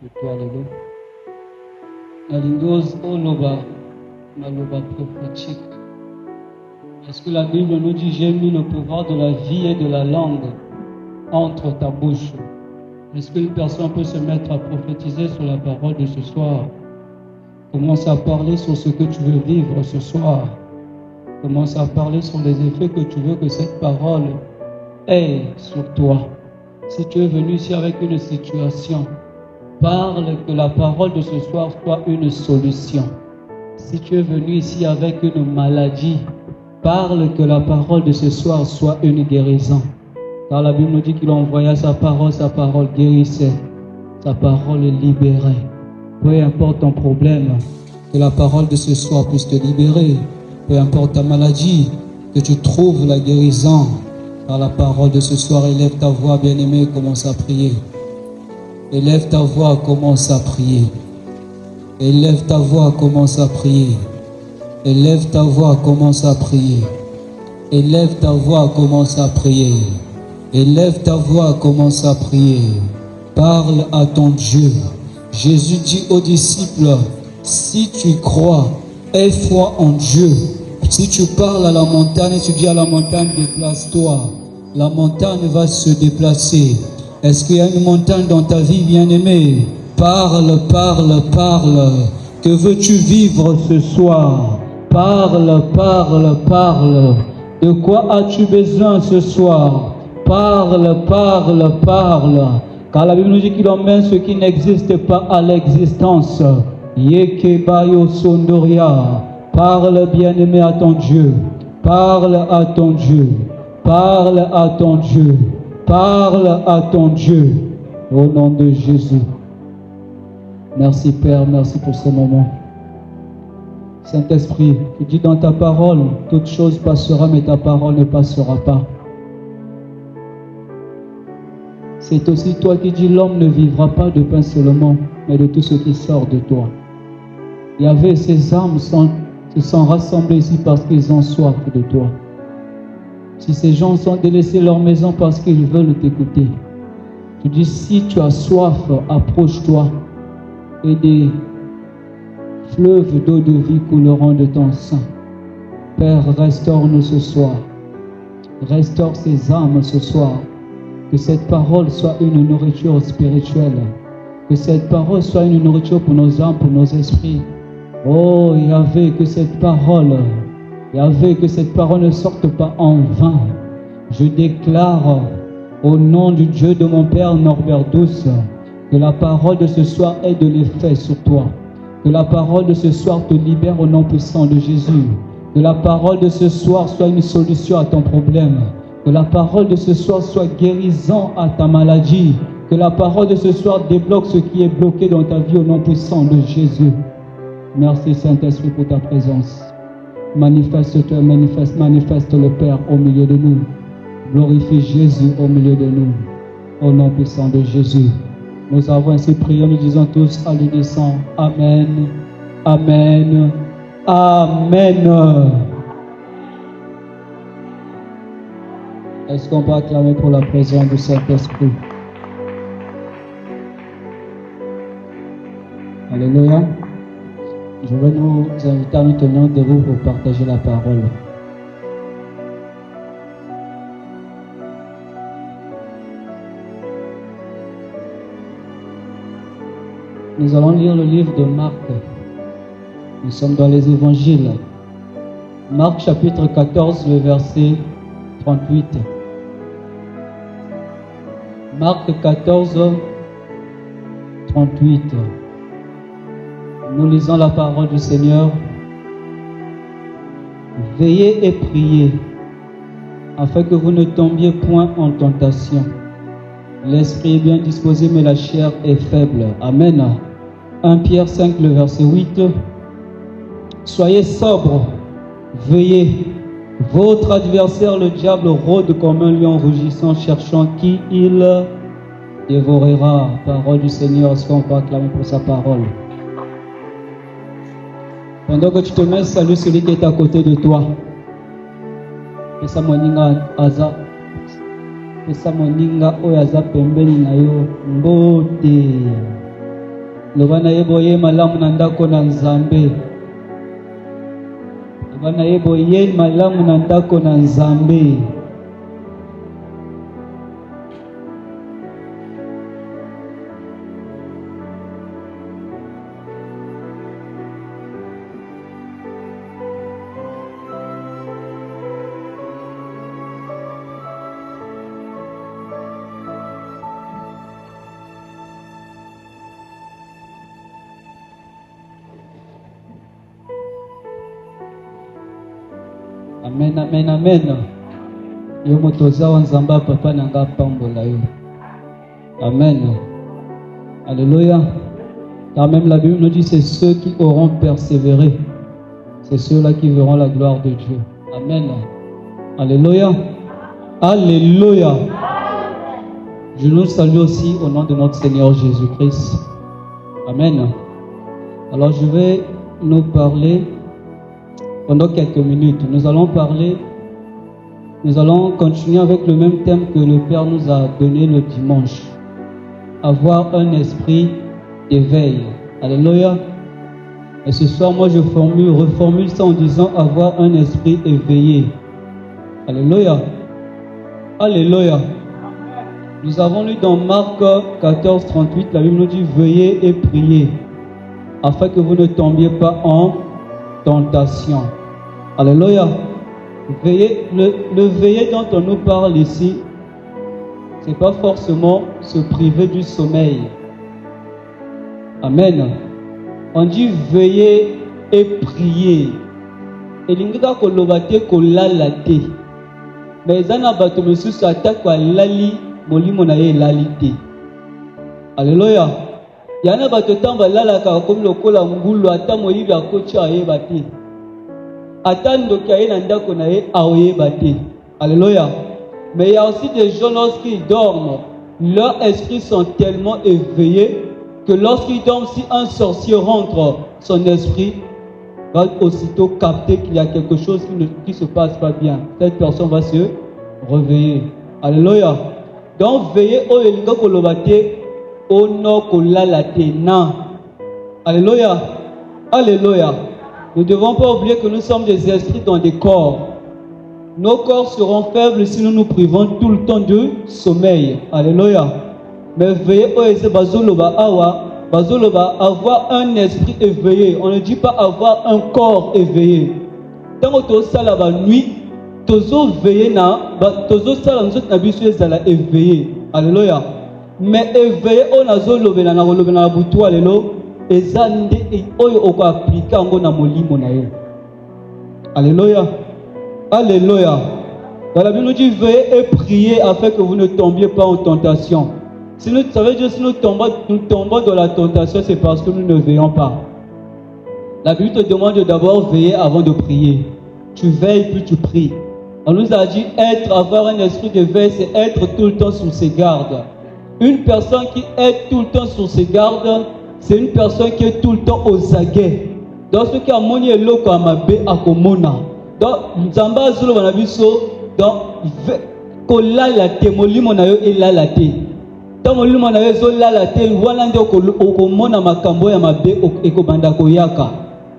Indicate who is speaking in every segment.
Speaker 1: de toi, Lolo. La lingose Oloba, Maloba prophétique. Est-ce que la Bible nous dit j'ai mis le pouvoir de la vie et de la langue entre ta bouche? Est-ce qu'une personne peut se mettre à prophétiser sur la parole de ce soir? Commence à parler sur ce que tu veux vivre ce soir. Commence à parler sur les effets que tu veux que cette parole ait sur toi. Si tu es venu ici avec une situation, parle que la parole de ce soir soit une solution. Si tu es venu ici avec une maladie, parle que la parole de ce soir soit une guérison. Car la Bible nous dit qu'il envoya sa parole guérissait, sa parole libérait. Peu importe ton problème, que la parole de ce soir puisse te libérer. Peu importe ta maladie, que tu trouves la guérison. Par la parole de ce soir, élève ta voix, bien-aimé, commence à prier. Élève ta voix, commence à prier. Élève ta voix, commence à prier. Élève ta voix, commence à prier. Élève ta voix, commence à prier. Élève ta voix, commence à prier. Parle à ton Dieu. Jésus dit aux disciples, si tu crois, aie foi en Dieu. Si tu parles à la montagne et tu dis à la montagne, déplace-toi, la montagne va se déplacer. Est-ce qu'il y a une montagne dans ta vie, bien-aimé? Parle, parle, parle. Que veux-tu vivre ce soir? Parle, parle, parle. De quoi as-tu besoin ce soir? Parle, parle, parle. Car la Bible nous dit qu'il emmène ce qui n'existe pas à l'existence. Yekebayo Sondoria. Parle, bien-aimé, à ton Dieu. Parle à ton Dieu. Parle à ton Dieu. Parle à ton Dieu. Au nom de Jésus. Merci Père, merci pour ce moment. Saint-Esprit, tu dis dans ta parole, toute chose passera, mais ta parole ne passera pas. C'est aussi toi qui dis l'homme ne vivra pas de pain seulement, mais de tout ce qui sort de toi. Il y avait ces âmes se sont rassemblés ici parce qu'ils ont soif de toi. Si ces gens sont délaissés leur maison parce qu'ils veulent t'écouter, tu dis si tu as soif, approche-toi et des fleuves d'eau de vie couleront de ton sein. Père, restaure-nous ce soir. Restaure ces âmes ce soir. Que cette parole soit une nourriture spirituelle. Que cette parole soit une nourriture pour nos âmes, pour nos esprits. Oh Yahvé, que cette parole ne sorte pas en vain. Je déclare au nom du Dieu de mon Père Norbert Douce, que la parole de ce soir ait de l'effet sur toi. Que la parole de ce soir te libère au nom puissant de Jésus. Que la parole de ce soir soit une solution à ton problème. Que la parole de ce soir soit guérison à ta maladie. Que la parole de ce soir débloque ce qui est bloqué dans ta vie au nom puissant de Jésus. Merci Saint-Esprit pour ta présence. Manifeste-toi, manifeste le Père au milieu de nous. Glorifie Jésus au milieu de nous. Au nom puissant de Jésus. Nous avons ainsi prié, nous disons tous à l'unisson. Amen. Amen. Amen. Est-ce qu'on peut acclamer pour la présence du Saint-Esprit? Alléluia. Je vais nous inviter à nous tenir debout pour partager la parole. Nous allons lire le livre de Marc. Nous sommes dans les évangiles. Marc chapitre 14, le verset 38. Marc 14, 38. Nous lisons la parole du Seigneur. Veillez et priez, afin que vous ne tombiez point en tentation. L'esprit est bien disposé, mais la chair est faible. Amen. 1 Pierre 5, le verset 8. Soyez sobres, veillez. Votre adversaire, le diable, rôde comme un lion rugissant, cherchant qui il dévorera. Parole du Seigneur, est-ce qu'on peut acclamer pour sa parole? Pendant que tu te mets, salue celui qui est à côté de toi. Pesa moninga oyaza pembeni na yo mbote. loba na ye boye malamu na ndako na Nzambe. Loba na ye boye malamu na ndako na Nzambe. Amen, amen, amen. Yo motoza wa Nzamba papa nanga pambola yo. Amen. Alléluia. Car même la Bible nous dit c'est ceux qui auront persévéré. C'est ceux-là qui verront la gloire de Dieu. Amen. Alléluia. Alléluia. Je nous salue aussi au nom de notre Seigneur Jésus-Christ. Amen. Alors je vais nous parler pendant quelques minutes. Nous allons continuer avec le même thème que le Père nous a donné le dimanche. Avoir un esprit d'éveil. Alléluia. Et ce soir, moi je reformule ça en disant avoir un esprit éveillé. Alléluia. Alléluia. Nous avons lu dans Marc 14, 38, la Bible nous dit veillez et priez afin que vous ne tombiez pas en tentation. Alléluia. Veiller, le veiller dont on nous parle ici, c'est pas forcément se priver du sommeil. Amen. On dit veiller et prier. Et l'ingénieur kolobate kolalate. Mais zana bato mesusu attaque kwa lali molimo na ye lalite. Alléluia. Yana bato tamba lalaka comme lokola ngulu ata moyibi akocha ayeba te. Ata ndoki aye na ndako na ye aoyeba te. Alléluia. Mais il y a aussi des gens lorsqu'ils dorment, leurs esprits sont tellement éveillés que lorsqu'ils dorment, si un sorcier rentre, son esprit va aussitôt capter qu'il y a quelque chose qui se passe pas bien. Cette personne va se réveiller. Alléluia. Donc veillez au elinga kolobate ono kolalate na. Alléluia. Alléluia. Nous ne devons pas oublier que nous sommes des esprits dans des corps. Nos corps seront faibles si nous nous privons tout le temps de sommeil. Alléluia. Mais veillez au ese bazoloba awa, bazoloba avoir un esprit éveillé. On ne dit pas avoir un corps éveillé. Tant que tu as la nuit, tu as veillé na, tu as nous na bisu ezala éveillé. Alléluia. Mais éveillé on a zolobe na rolobe na butu alelo, ezande oyo oko appliquer ngo na molimo na yo. Alléluia. Alléluia. Dans la Bible nous dit veillez et priez afin que vous ne tombiez pas en tentation. Si nous, ça veut dire si nous tombons dans la tentation, c'est parce que nous ne veillons pas. La Bible te demande d'abord veiller avant de prier. Tu veilles puis tu pries. On nous a dit avoir un esprit de veille, c'est être tout le temps sur ses gardes. Une personne qui est tout le temps sur ses gardes, c'est une personne qui est tout le temps aux aguets. Dans ce qui a moni eloko amabe akomona. Donc nzamba azolo bana biso donc kolala te molimo na yo elala te. Tant molimo na yo zo lala te wana ndio okomona makambo ya mabe ekobanda koyaka.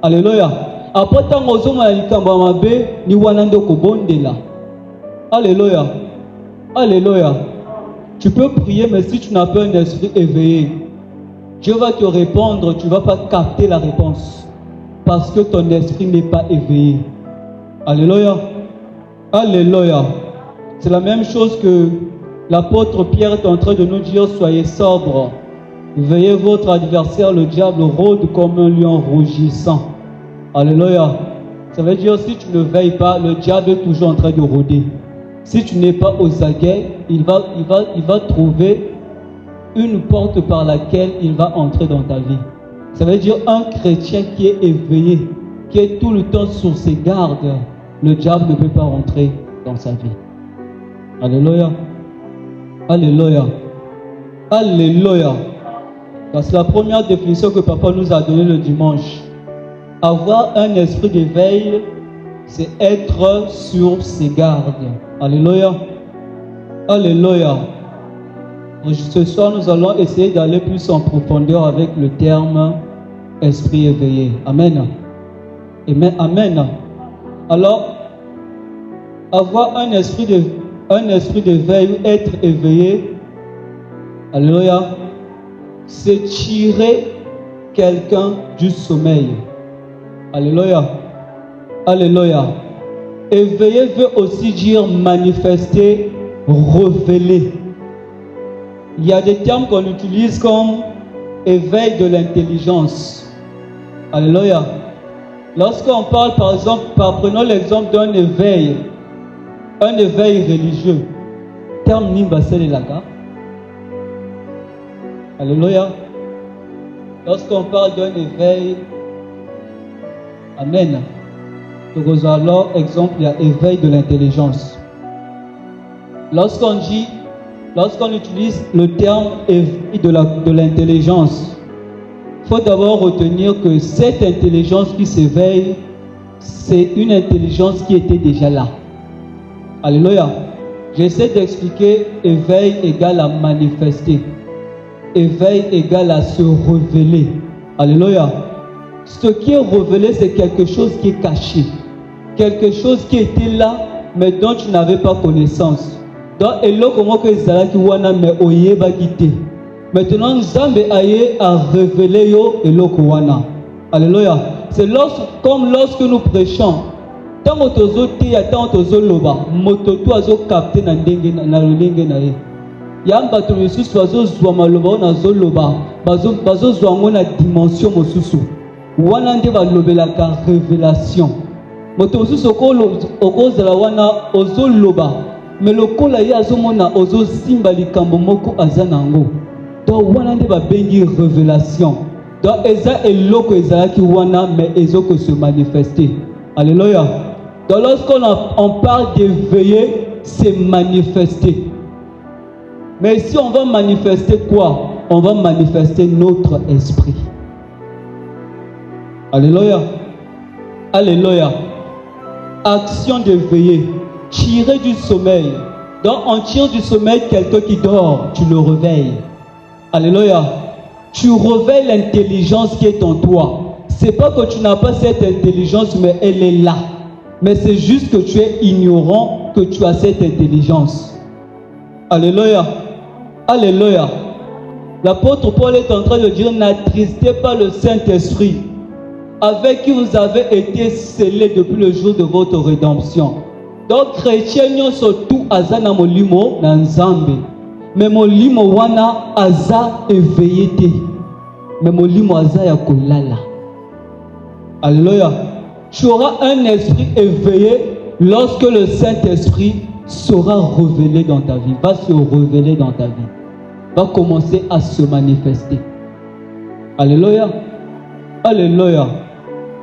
Speaker 1: Alléluia. Après tant ozoma likambo ya mabe ni wana ndio kobondela. Alléluia. Alléluia. Tu peux prier mais si tu n'as pas un esprit éveillé, Dieu va te répondre, tu ne vas pas capter la réponse parce que ton esprit n'est pas éveillé. Alléluia. Alléluia. C'est la même chose que l'apôtre Pierre est en train de nous dire, soyez sobres. Veillez, votre adversaire, le diable, rôde comme un lion rougissant. Alléluia. Ça veut dire, si tu ne veilles pas, le diable est toujours en train de rôder. Si tu n'es pas aux aguets, il va trouver une porte par laquelle il va entrer dans ta vie. Ça veut dire un chrétien qui est éveillé, qui est tout le temps sur ses gardes, le diable ne peut pas rentrer dans sa vie. Alléluia. Alléluia. Alléluia. C'est la première définition que papa nous a donnée le dimanche. Avoir un esprit d'éveil, c'est être sur ses gardes. Alléluia. Alléluia. Ce soir, nous allons essayer d'aller plus en profondeur avec le terme esprit éveillé. Amen. Amen. Amen. Alors, avoir un esprit d'éveil, être éveillé, alléluia, c'est tirer quelqu'un du sommeil. Alléluia. Alléluia. Éveiller veut aussi dire manifester, révéler. Il y a des termes qu'on utilise comme éveil de l'intelligence. Alléluia. Lorsqu'on parle, par exemple, prenons l'exemple d'un éveil religieux. Terme Nimbasel Laka. Alléluia. Lorsqu'on parle d'un éveil, amen. Donc alors, exemple, il y a éveil de l'intelligence. Lorsqu'on utilise le terme éveil de l'intelligence, il faut d'abord retenir que cette intelligence qui s'éveille, c'est une intelligence qui était déjà là. Alléluia. J'essaie d'expliquer éveil égale à manifester. Éveil égale à se révéler. Alléluia. Ce qui est révélé, c'est quelque chose qui est caché. Quelque chose qui était là, mais dont tu n'avais pas connaissance. Donc, maintenant, Nzambe aye a révélé yo eloko wana. Alléluia. C'est comme lorsque nous prêchons. Tant motozo te tant motozo loba, mototo azo capter na ndenge na lolenge na ye. Yamba to Yesus bazo zwa maloba na zo loba, bazo zwa ngona dimension mosusu. Wana nde ba lobelaka révélation. Moto mosusu okozala wana ozo loba, mais lokola ye azomona ozo simba likambo moko azanango. Donc wana nde ba bengi révélation. Donc eza eloko ezalaki wana mais ezoko se manifester. Alléluia. Donc lorsqu'on parle d'éveiller, c'est manifester. Mais si on va manifester quoi? On va manifester notre esprit. Alléluia. Alléluia. Action d'éveiller. Tirer du sommeil. Donc on tire du sommeil quelqu'un qui dort, tu le réveilles. Alléluia. Tu réveilles l'intelligence qui est en toi. C'est pas que tu n'as pas cette intelligence, mais elle est là. Mais c'est juste que tu es ignorant que tu as cette intelligence. Alléluia. Alléluia. L'apôtre Paul est en train de dire, n'attristez pas le Saint-Esprit, avec qui vous avez été scellés depuis le jour de votre rédemption. Donc, chrétien, nous sommes tous azana molimo na nzambe. Mais molimo wana aza éveillé. Mais molimo aza ya kolala. Alléluia. Tu auras un esprit éveillé lorsque le Saint-Esprit sera révélé dans ta vie, va se révéler dans ta vie, va commencer à se manifester. Alléluia. Alléluia.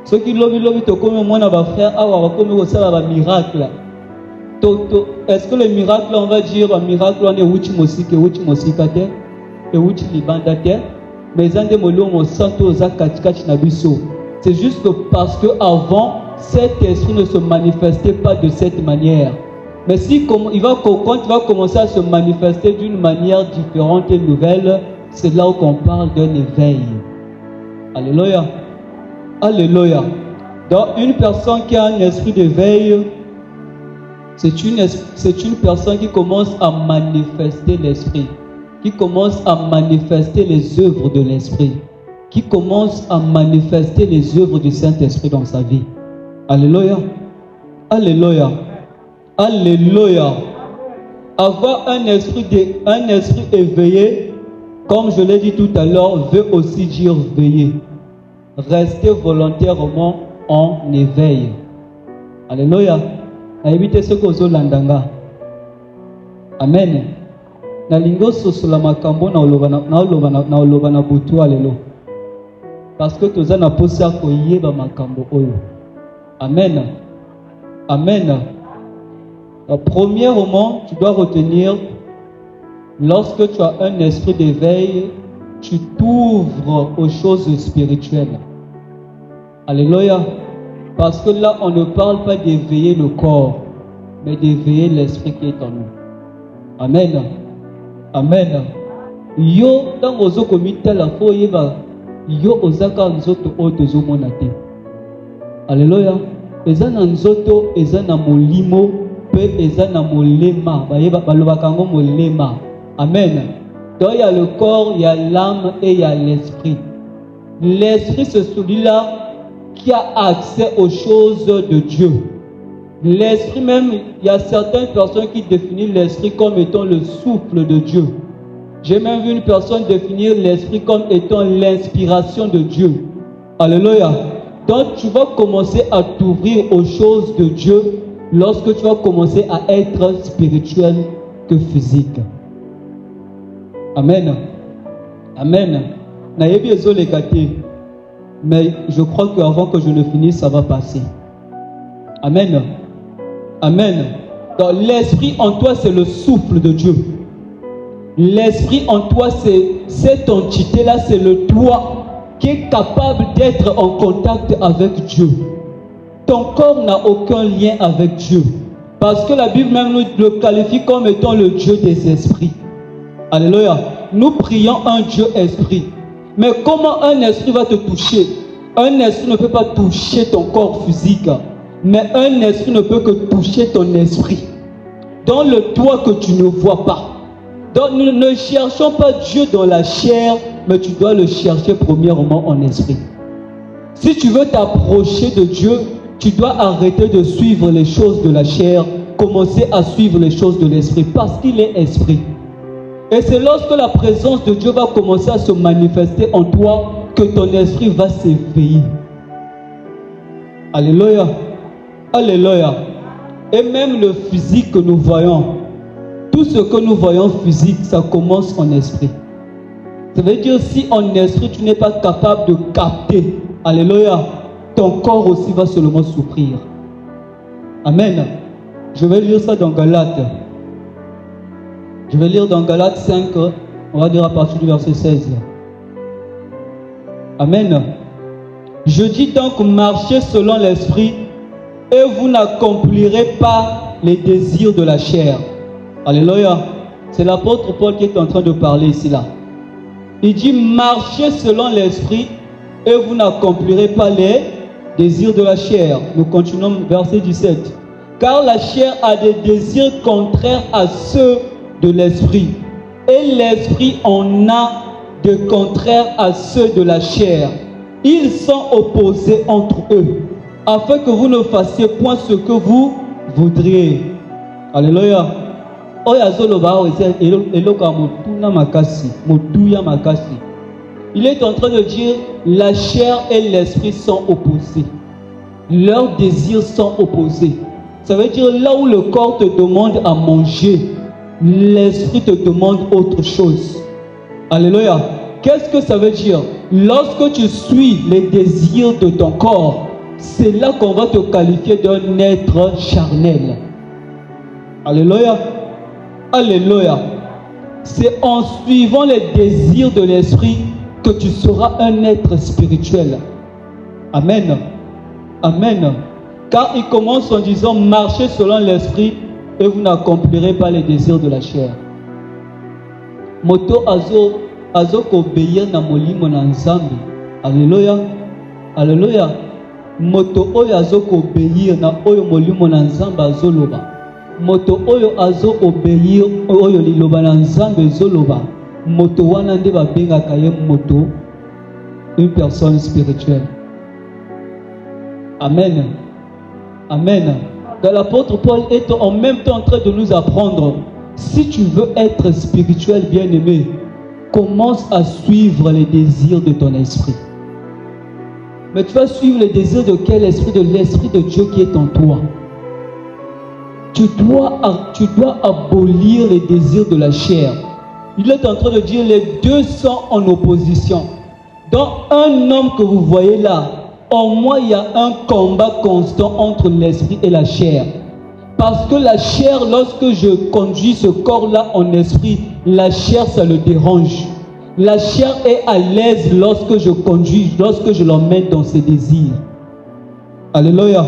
Speaker 1: Ceux qui lobby te comme moi, va frère, comme ça va miracle. Est-ce que le miracle, on va dire, un miracle, on est wuchi mosikate, et wuchi libandate, mais zande molo mo santo za katikati na biso. C'est juste que parce que avant, cet esprit ne se manifestait pas de cette manière. Mais si quand il va commencer à se manifester d'une manière différente et nouvelle, c'est là où on parle d'un éveil. Alléluia. Alléluia. Donc une personne qui a un esprit d'éveil, c'est une personne qui commence à manifester l'esprit, qui commence à manifester les œuvres de l'esprit, qui commence à manifester les œuvres du Saint-Esprit dans sa vie. Alléluia. Alléluia. Alléluia. Avoir un esprit éveillé, comme je l'ai dit tout à l'heure, veut aussi dire veiller. Rester volontairement en éveil. Alléluia. Évitez ce que vous landanga. Amen. Na lingo sosula makambo na oloba na butu alelo. Parce que toza na posa ko yeba makambo oyo. Amen. Amen. Premièrement, tu dois retenir, lorsque tu as un esprit d'éveil, tu t'ouvres aux choses spirituelles. Alléluia. Parce que là, on ne parle pas d'éveiller le corps, mais d'éveiller l'esprit qui est en nous. Amen. Amen. Yo, dans vos comité, la foi, yo, ozaka nzoto otezo monate. Alléluia. Eza na nzoto, eza na molimo, pe eza na molema. Balobakango molema. Amen. Donc il y a le corps, il y a l'âme et il y a l'esprit. L'esprit, c'est celui-là qui a accès aux choses de Dieu. L'esprit même, il y a certaines personnes qui définissent l'esprit comme étant le souffle de Dieu. J'ai même vu une personne définir l'esprit comme étant l'inspiration de Dieu. Alléluia. Donc tu vas commencer à t'ouvrir aux choses de Dieu lorsque tu vas commencer à être spirituel que physique. Amen. Amen. Mais je crois qu'avant que je ne finisse, ça va passer. Amen. Amen. Donc l'esprit en toi, c'est le souffle de Dieu. L'esprit en toi, c'est cette entité-là, c'est le toi qui est capable d'être en contact avec Dieu. Ton corps n'a aucun lien avec Dieu. Parce que la Bible même nous le qualifie comme étant le Dieu des esprits. Alléluia. Nous prions un Dieu esprit. Mais comment un esprit va te toucher? Un esprit ne peut pas toucher ton corps physique. Mais un esprit ne peut que toucher ton esprit. Dans le toi que tu ne vois pas. Donc nous ne cherchons pas Dieu dans la chair, mais tu dois le chercher premièrement en esprit. Si tu veux t'approcher de Dieu, tu dois arrêter de suivre les choses de la chair, commencer à suivre les choses de l'esprit, parce qu'il est esprit. Et c'est lorsque la présence de Dieu va commencer à se manifester en toi que ton esprit va s'éveiller. Alléluia. Alléluia. Et même le physique que nous voyons, tout ce que nous voyons physique, ça commence en esprit. Ça veut dire si en esprit tu n'es pas capable de capter, alléluia, ton corps aussi va seulement souffrir. Amen. Je vais lire ça dans Galates. Je vais lire dans Galates 5, on va dire à partir du verset 16. Amen. Je dis donc, marchez selon l'esprit et vous n'accomplirez pas les désirs de la chair. Alléluia. C'est l'apôtre Paul qui est en train de parler ici là. Il dit, marchez selon l'esprit et vous n'accomplirez pas les désirs de la chair. Nous continuons verset 17. Car la chair a des désirs contraires à ceux de l'esprit. Et l'esprit en a de contraires à ceux de la chair. Ils sont opposés entre eux, afin que vous ne fassiez point ce que vous voudriez. Alléluia. Il est en train de dire, la chair et l'esprit sont opposés. Leurs désirs sont opposés. Ça veut dire, là où le corps te demande à manger, l'esprit te demande autre chose. Alléluia. Qu'est-ce que ça veut dire? Lorsque tu suis les désirs de ton corps, c'est là qu'on va te qualifier d'un être charnel. Alléluia. Alléluia. C'est en suivant les désirs de l'esprit que tu seras un être spirituel. Amen. Amen. Car il commence en disant, marchez selon l'esprit et vous n'accomplirez pas les désirs de la chair. Moto azo obéir na molimo na nzambe. Alléluia. Alléluia. Moto oyo azo obéir na oyo molimo na nzambe azoloba. Moto oyo azo obéir oyo liloba na nzambe zoloba. Moto wana nde babengaka ye moto, une personne spirituelle. Amen. Amen. Donc l'apôtre Paul est en même temps en train de nous apprendre, si tu veux être spirituel bien-aimé, commence à suivre les désirs de ton esprit. Mais tu vas suivre les désirs de quel esprit? De l'esprit de Dieu qui est en toi. Tu dois abolir les désirs de la chair. Il est en train de dire, les deux sont en opposition. Donc un homme que vous voyez là, en moi, il y a un combat constant entre l'esprit et la chair. Parce que la chair, lorsque je conduis ce corps-là en esprit, la chair, ça le dérange. La chair est à l'aise lorsque je conduis, lorsque je l'emmène dans ses désirs. Alléluia.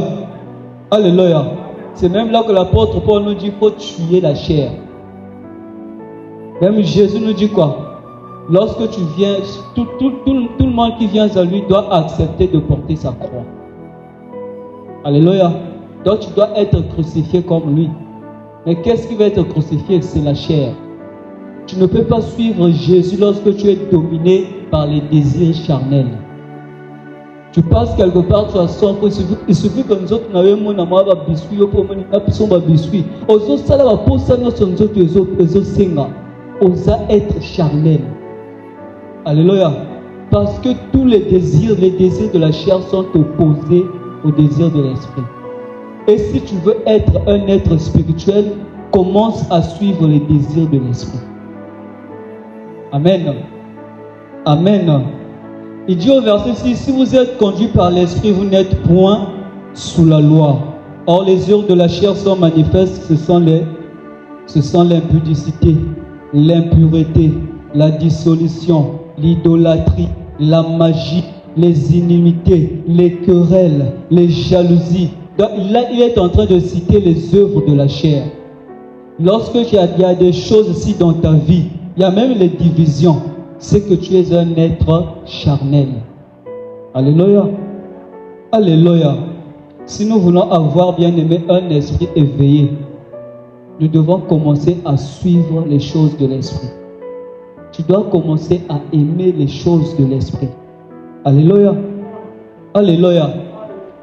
Speaker 1: Alléluia. C'est même là que l'apôtre Paul nous dit qu'il faut tuer la chair. Même Jésus nous dit quoi? Lorsque tu viens, tout le monde qui vient à lui doit accepter de porter sa croix. Alléluia. Donc tu dois être crucifié comme lui. Mais qu'est-ce qui va être crucifié? C'est la chair. Tu ne peux pas suivre Jésus lorsque tu es dominé par les désirs charnels. Tu passes quelque part, tu as soif. Il suffit que nous autres n'avons pas de biscuits, biscuits. Aux autres, ça va poser nous osa être charnel. Alléluia. Parce que tous les désirs de la chair sont opposés aux désirs de l'esprit. Et si tu veux être un être spirituel, commence à suivre les désirs de l'esprit. Amen. Amen. Il dit au verset 6, si vous êtes conduit par l'esprit, vous n'êtes point sous la loi. Or, les œuvres de la chair sont manifestes, ce sont l'impudicité, l'impureté, la dissolution, l'idolâtrie, la magie, les inimités, les querelles, les jalousies. Donc, là, il est en train de citer les œuvres de la chair. Lorsque il y a des choses ici dans ta vie, il y a même les divisions, c'est que tu es un être charnel. Alléluia. Alléluia. Si nous voulons avoir, bien aimé, un esprit éveillé, nous devons commencer à suivre les choses de l'esprit. Tu dois commencer à aimer les choses de l'esprit. Alléluia. Alléluia.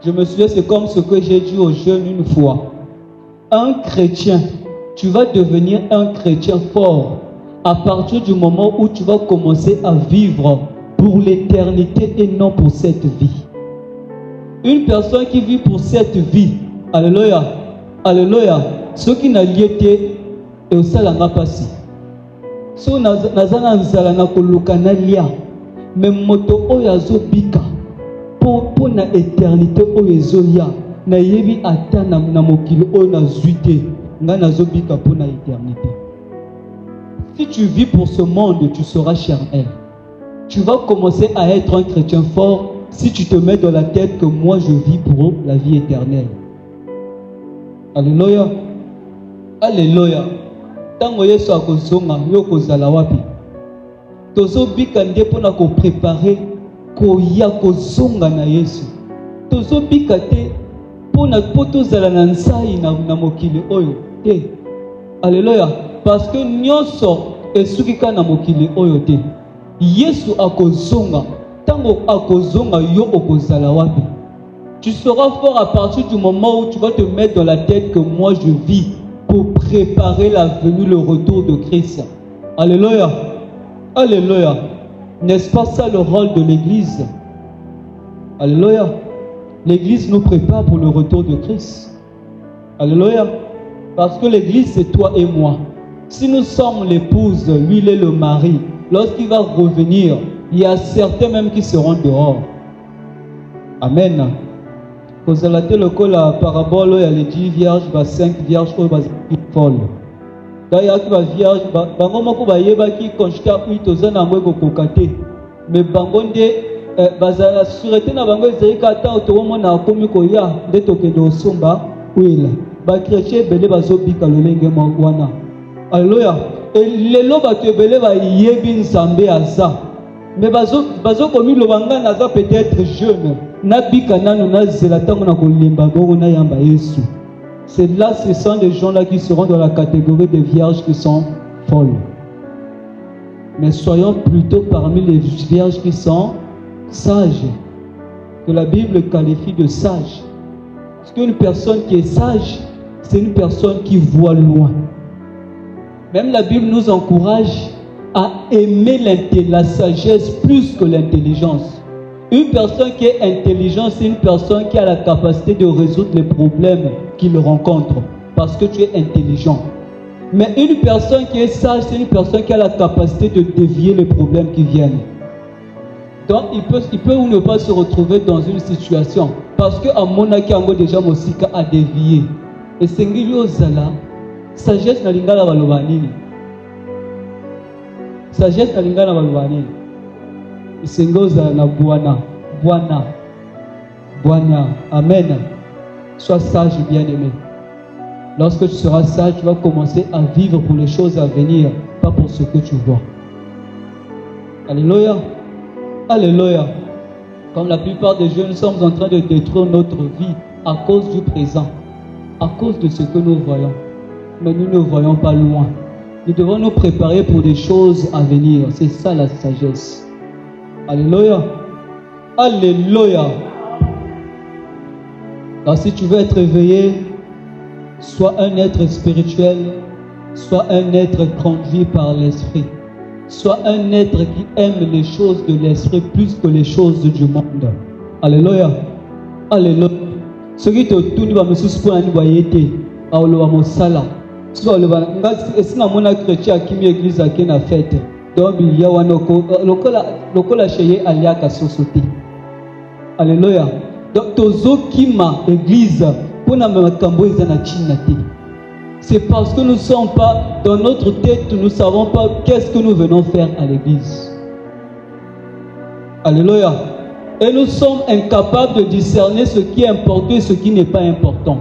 Speaker 1: Je me souviens, c'est comme ce que j'ai dit aux jeunes une fois. Un chrétien, tu vas devenir un chrétien fort à partir du moment où tu vas commencer à vivre pour l'éternité et non pour cette vie. Une personne qui vit pour cette vie, alléluia, alléluia, ce qui n'a lié été et au salanga passé. So nazana nzala na kolukana lia, mais moto oyazo bika pour na éternité oyezo ya na yebi ata na mokili oyo na zuite nga nazo bika pour na éternité. Si tu vis pour ce monde, tu seras charnel. Tu vas commencer à être un chrétien fort si tu te mets dans la tête que moi je vis pour la vie éternelle. Alléluia. Alléluia. Tango Yesu akozonga yo kozala wapi? Tozo bika nde pona ko préparer koya kozonga na Yesu. Tozo bika te pona potozala na nsai na mokili oyo te. Alléluia. Parce que nyonso esukika na mokili oyo te. Yesu akozonga. Tango akozonga yo okozala wapi? Tu seras fort à partir du moment où tu vas te mettre dans la tête que moi je vis pour préparer la venue, le retour de Christ. Alléluia. Alléluia. N'est-ce pas ça le rôle de l'Église? Alléluia. L'Église nous prépare pour le retour de Christ. Alléluia. Parce que l'Église c'est toi et moi. Si nous sommes l'épouse, lui il est le mari. Lorsqu'il va revenir, il y a certains même qui seront dehors. Amen. Vous allez le col la parabole, il y a les 10 vierges, 5 vierges, il y a folles. D'ailleurs, il y a vierge, il y a qui conjuguent oui, tous en amont kokate. Mais bangonde, la sûreté na bango ezali kata otomo na komi koya de tokedo somba wila. Ba chrétien belé bazobika lolenge mwana. Alléluia. Et les lobes qui belé ba yebi nzambe aza. Mais bazo komi lobanga naza peut-être jeune. Nabika nanu na zelatango na kolimba bongo na yamba Yesu. C'est là, ce sont des gens-là qui seront dans la catégorie des vierges qui sont folles. Mais soyons plutôt parmi les vierges qui sont sages, que la Bible qualifie de sage. Parce qu'une personne qui est sage, c'est une personne qui voit loin. Même la Bible nous encourage à aimer la sagesse plus que l'intelligence. Une personne qui est intelligente, c'est une personne qui a la capacité de résoudre les problèmes qu'il rencontre, parce que tu es intelligent. Mais une personne qui est sage, c'est une personne qui a la capacité de dévier les problèmes qui viennent. Donc, il peut ou ne pas se retrouver dans une situation, parce qu'à mon avis, il déjà Mosika a dévié. Et c'est Zala, sagesse na lingala balobani. Sagesse na lingala balobani. Isengoza na Bwana. Amen. Sois sage, bien-aimé. Lorsque tu seras sage, tu vas commencer à vivre pour les choses à venir, pas pour ce que tu vois. Alléluia. Alléluia. Comme la plupart des jeunes, nous sommes en train de détruire notre vie à cause du présent, à cause de ce que nous voyons. Mais nous ne voyons pas loin. Nous devons nous préparer pour des choses à venir. C'est ça la sagesse. Alléluia. Alléluia. Alors si tu veux être éveillé, sois un être spirituel, sois un être conduit par l'esprit. Sois un être qui aime les choses de l'esprit plus que les choses du monde. Alléluia. Alléluia. Ce qui te tourne, va me suspendre à l'église. Si tu as un chrétien qui est l'église qui est fête, donc il y a un chéri aliaka société. Alléluia. Donc tozo qui m'a église pour na makambo ezana chinati. C'est parce que nous ne sommes pas dans notre tête, nous ne savons pas qu'est-ce que nous venons faire à l'église. Alléluia. Et nous sommes incapables de discerner ce qui est important et ce qui n'est pas important.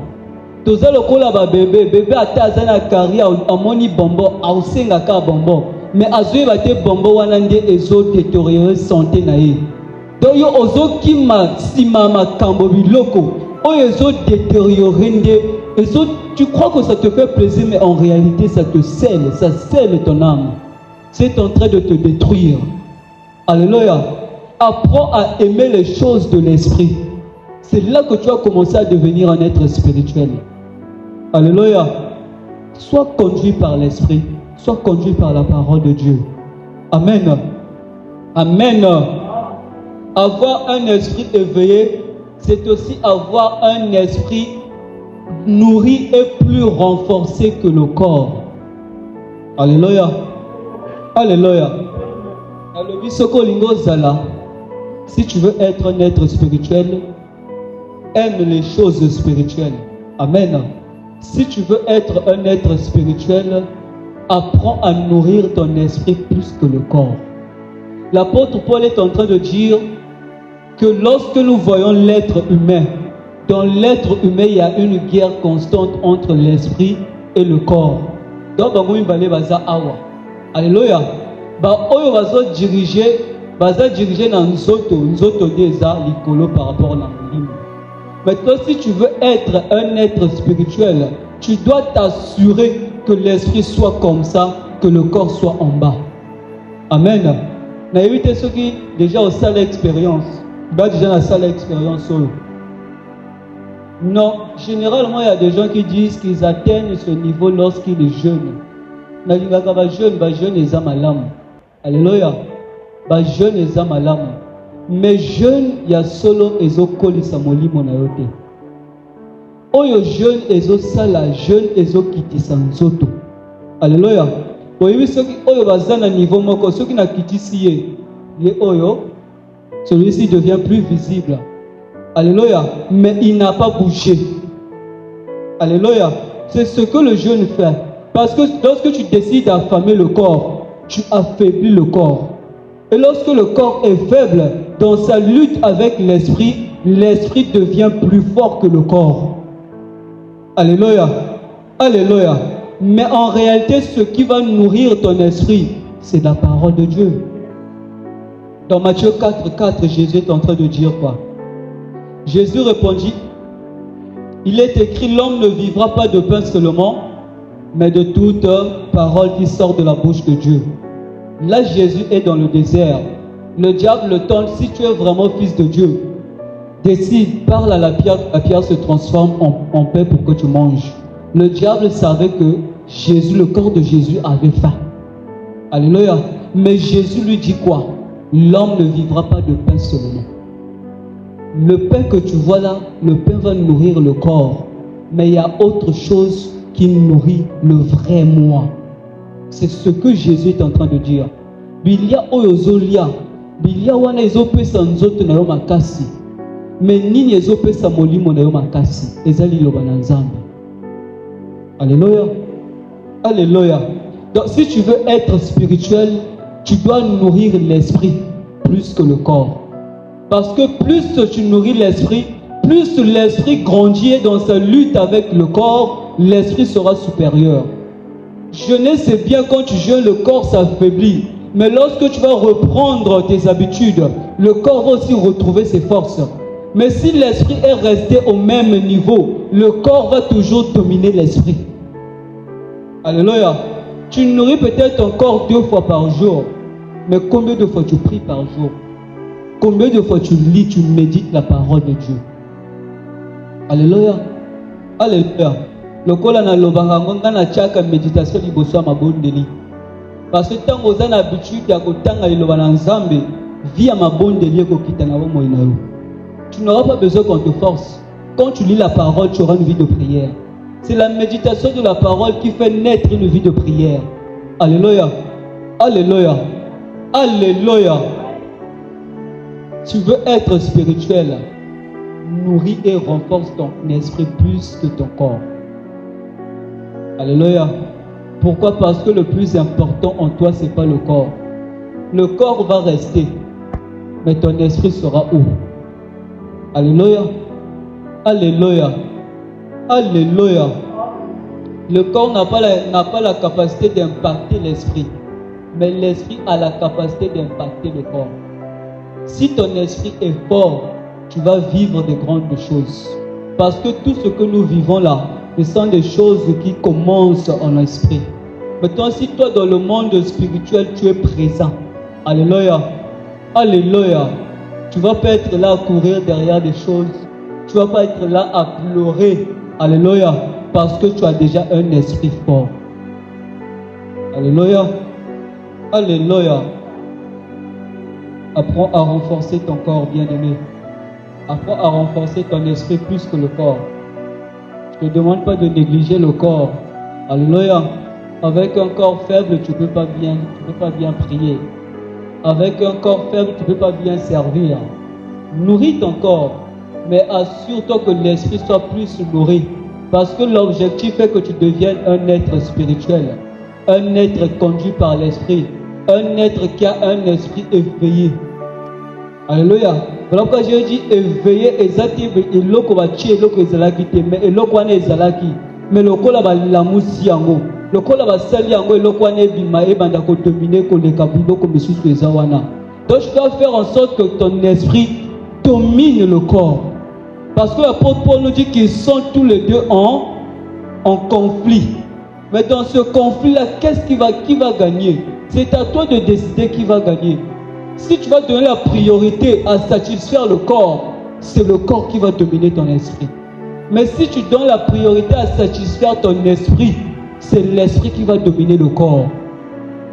Speaker 1: Toza lokola ba bébé atazana carrière amoni bombo ausenga ka bombo mais azwe bate bombo wana nde ezo détériorer santé na ye. Donc yo ozo kima sima makambo biloko oyo ezo détériorer nde ezo. Tu crois que ça te fait plaisir, mais en réalité, ça te scelle, ça scelle ton âme. C'est en train de te détruire. Alléluia. Apprends à aimer les choses de l'esprit. C'est là que tu vas commencer à devenir un être spirituel. Alléluia. Sois conduit par l'esprit. Sois conduit par la parole de Dieu. Amen. Amen. Avoir un esprit éveillé, c'est aussi avoir un esprit nourri et plus renforcé que le corps. Alléluia. Alléluia. Si tu veux être un être spirituel, aime les choses spirituelles. Amen. Si tu veux être un être spirituel, apprends à nourrir ton esprit plus que le corps. L'apôtre Paul est en train de dire que lorsque nous voyons l'être humain, dans l'être humain, il y a une guerre constante entre l'esprit et le corps. Donc, alléluia. Oyo bazo diriger dans nzoto déjà likolo par rapport à l'âme. Maintenant, si tu veux être un être spirituel, tu dois t'assurer que l'esprit soit comme ça, que le corps soit en bas. Amen. Na éviter ceux qui déjà ont ça l'expérience. Déjà ont ça l'expérience. Non, généralement, il y a des gens qui disent qu'ils atteignent ce niveau lorsqu'ils jeûnent. Jeûne les âmes à l'âme. Alléluia. Jeûne les âmes à l'âme. Mais jeûne, il y a solo ezo koli samoli monayote. Oyo jeûne ezo sala, jeûne ezo kiti sanzoto. Alléluia. Oyo ceux qui oyo bazana niveau moko, ceux qui na kiti siye, les oyo, celui-ci devient plus visible. Alléluia. Mais il n'a pas bougé. Alléluia. C'est ce que le jeûne fait. Parce que lorsque tu décides d'affamer le corps, tu affaiblis le corps. Et lorsque le corps est faible, dans sa lutte avec l'esprit, l'esprit devient plus fort que le corps. Alléluia. Alléluia. Mais en réalité, ce qui va nourrir ton esprit, c'est la parole de Dieu. Dans Matthieu 4, Jésus est en train de dire quoi? Jésus répondit, il est écrit, l'homme ne vivra pas de pain seulement, mais de toute parole qui sort de la bouche de Dieu. Là, Jésus est dans le désert. Le diable le tente, si tu es vraiment fils de Dieu, décide, parle à la pierre se transforme en pain pour que tu manges. Le diable savait que Jésus, le corps de Jésus avait faim. Alléluia. Mais Jésus lui dit quoi? L'homme ne vivra pas de pain seulement. Le pain que tu vois là, le pain va nourrir le corps. Mais il y a autre chose qui nourrit le vrai moi. C'est ce que Jésus est en train de dire. Bilia oyozolia, bilia wana ezope sanzoto na yo makasi. Mais nini ezope sa molimo na yo makasi. Ezali loba na Nzambe. Alléluia. Alléluia. Donc si tu veux être spirituel, tu dois nourrir l'esprit plus que le corps. Parce que plus tu nourris l'esprit, plus l'esprit grandit dans sa lutte avec le corps, l'esprit sera supérieur. Jeûner, c'est bien quand tu jeûnes, le corps s'affaiblit. Mais lorsque tu vas reprendre tes habitudes, le corps va aussi retrouver ses forces. Mais si l'esprit est resté au même niveau, le corps va toujours dominer l'esprit. Alléluia. Tu nourris peut-être ton corps 2 fois par jour. Mais combien de fois tu pries par jour? Combien de fois tu lis, tu médites la parole de Dieu? Alléluia. Alléluia. Le kola na lobanga ngonga na chaka méditation liboso ya mabondeli. Parce que tant que vous avez l'habitude ya kotanga liloba na Nzambe, via mabondeli ekokita na bomoi na yo. Tu n'auras pas besoin qu'on te force. Quand tu lis la parole, tu auras une vie de prière. C'est la méditation de la parole qui fait naître une vie de prière. Alléluia. Alléluia. Alléluia. Tu veux être spirituel, nourris et renforce ton esprit plus que ton corps. Alléluia. Pourquoi? Parce que le plus important en toi, ce n'est pas le corps. Le corps va rester, mais ton esprit sera où? Alléluia. Alléluia. Alléluia. Le corps n'a pas la capacité d'impacter l'esprit, mais l'esprit a la capacité d'impacter le corps. Si ton esprit est fort, tu vas vivre de grandes choses. Parce que tout ce que nous vivons là, ce sont des choses qui commencent en esprit. Maintenant, si toi dans le monde spirituel, tu es présent, alléluia, alléluia, tu ne vas pas être là à courir derrière des choses. Tu ne vas pas être là à pleurer, alléluia, parce que tu as déjà un esprit fort. Alléluia, alléluia. Apprends à renforcer ton corps, bien-aimé. Apprends à renforcer ton esprit plus que le corps. Je ne te demande pas de négliger le corps. Alléluia. Avec un corps faible, tu ne peux pas bien prier. Avec un corps faible, tu ne peux pas bien servir. Nourris ton corps, mais assure-toi que l'esprit soit plus nourri. Parce que l'objectif est que tu deviennes un être spirituel. Un être conduit par l'esprit. Un être qui a un esprit éveillé. Alléluia. Voilà pourquoi j'ai dit éveillé exactement et loko ba tie loko ezalaki te mais eloko wana ezalaki mais lokola ba lamusi yango lokola ba sali yango eloko wana ebima ebanda ko dominer ko leka biloko misusu eza wana. Donc tu dois faire en sorte que ton esprit domine le corps. Parce que l'apôtre Paul nous dit qu'ils sont tous les deux en conflit. Mais dans ce conflit-là, qu'est-ce qui va gagner? C'est à toi de décider qui va gagner. Si tu vas donner la priorité à satisfaire le corps, c'est le corps qui va dominer ton esprit. Mais si tu donnes la priorité à satisfaire ton esprit, c'est l'esprit qui va dominer le corps.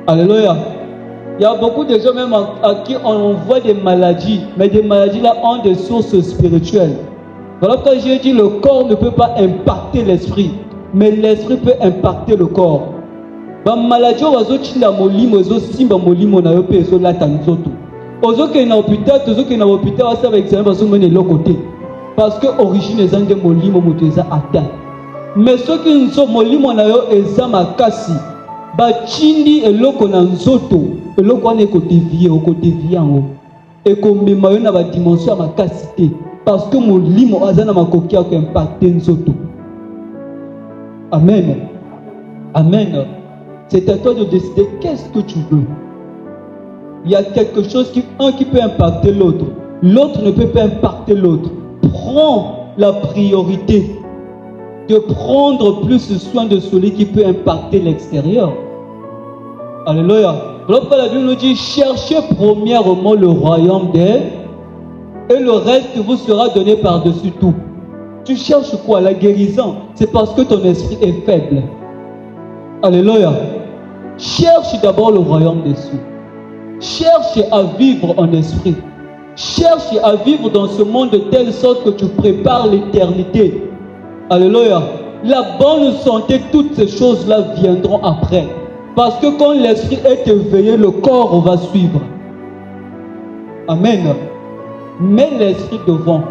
Speaker 1: Alléluia. Il y a beaucoup de gens même à qui on envoie des maladies, mais des maladies là ont des sources spirituelles. Voilà pourquoi j'ai dit le corps ne peut pas impacter l'esprit, mais l'esprit peut impacter le corps. Ba maladie ozo chinda molimo ozo simba molimo na yo pe ozo lata nzoto. Ozo ke na hôpital wasa ba examen baso mene lo côté. Parce que origine ezande molimo moto eza atteint. Mais ceux qui nso molimo na yo eza makasi ba chindi eloko na nzoto eloko ane ko dévier ngo. Et ko mema yo na ba dimension makasi te parce que molimo azana makoki ya ko impacter nzoto. Amen. Amen. C'est à toi de décider qu'est-ce que tu veux. Il y a quelque chose qui peut impacter l'autre. L'autre ne peut pas impacter l'autre. Prends la priorité de prendre plus soin de celui qui peut impacter l'extérieur. Alléluia. Lorsque la Bible nous dit, cherchez premièrement le royaume d'Dieu et le reste vous sera donné par-dessus tout. Tu cherches quoi? La guérison. C'est parce que ton esprit est faible. Alléluia. Cherche d'abord le royaume des cieux. Cherche à vivre en esprit. Cherche à vivre dans ce monde de telle sorte que tu prépares l'éternité. Alléluia. La bonne santé, toutes ces choses-là viendront après. Parce que quand l'esprit est éveillé, le corps va suivre. Amen. Mets l'esprit devant,